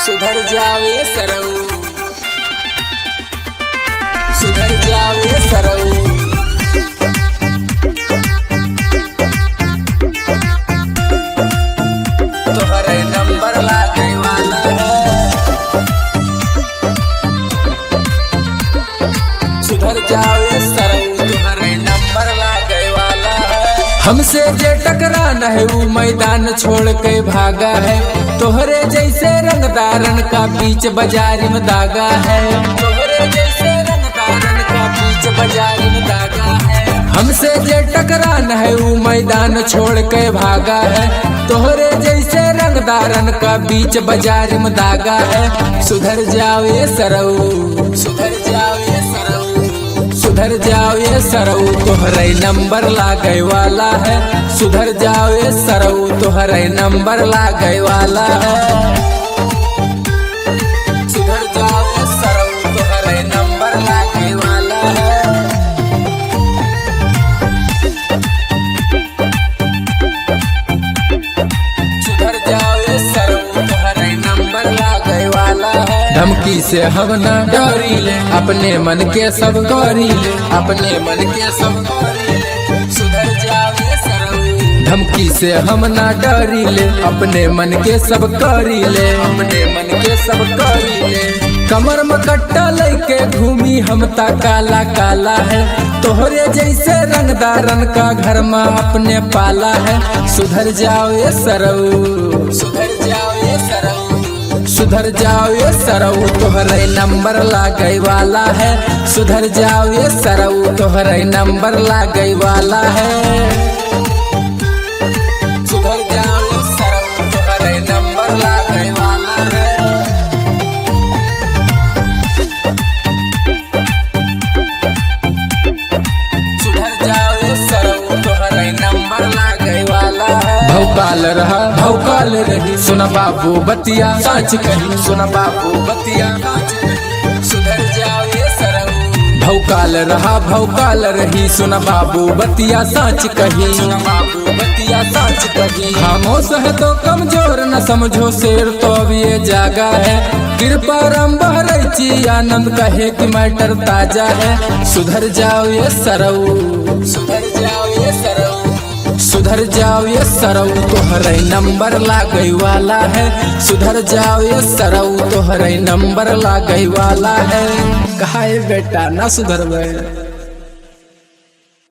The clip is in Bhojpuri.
सुधर जावे सरऊ, सुधर जावे सरऊ। तोहरे नंबर लागे वाला है, सुधर जावे सरऊ, तोहरे नंबर लागे वाला है। हमसे जे टकराना है वो मैदान छोड़ के भागा है, तोहरे जैसे रंगदारन का बीच बाजारी में दागा है, तोहरे जैसे रंगदारन का बीच बाजारी में दागा है। हमसे जे टकराना है वो मैदान छोड़ के भागा है, तोहरे जैसे रंगदारन का बीच बाजारी में दागा है। सुधर जाओ ये सरऊ, सुधर जाओ ये सरऊ, सुधर जाओ ये सरऊ, तोहरे नंबर लागे वाला है। सुधर जाओ ये सरऊ, तोहरे नंबर लागे वाला है। सुधर जाओ ये सरऊ, तोहरे नंबर लागे वाला है। सुधर जाओ ये सरऊ, तोहरे नंबर लागे वाला है। धमकी से हम न डरी ले, अपने मन के सब करी ले, अपने मन के सब करी ले। सुधर जाओ ये सरऊ, धमकी से हम न डरी ले, अपने मन के सब करी ले, अपने मन के सब करी ले। कमर में कट्टा लेके घूमी हम ता काला काला है, तोहरे जैसे रंगदारन का घर में अपने पाला है। सुधर जाओ ये सरऊ, सुधर जाओ ये सरऊ, सुधर जाओ ये सरऊ, तोहरे नंबर लागे वाला है। सुधर जाओ ये सरऊ, तोहरे नंबर लागे वाला है। सुधर जाओ ये सरऊ, तोहरे नंबर लागे वाला है। सुधर जाओ ये सरऊ, तोहरे नंबर लागे वाला है। भौकाल रहा भौकाल रही, सुन बाबू बतिया सच कही, सुन बाबू बतिया सच कही। सुधर जाओ ये सरऊ, भौकाल रहा भौकाल रही, सुन बाबू बतिया सच कही, सुन बाबू बतिया सच कही। खामोश है तो कमजोर न समझो, शेर तो अब ये जागा है। कृपा राम बहरची आनंद कहे कि मैटर ताजा है। सुधर जाओ ये सरऊ, सुधर जाओ ये सरऊ, सुधर जाओ ये सरऊ, तोहरे नंबर लागे वाला है। सुधर जाओ ये सरऊ, तोहरे नंबर लागे वाला है। कहा बेटा ना सुधरबे।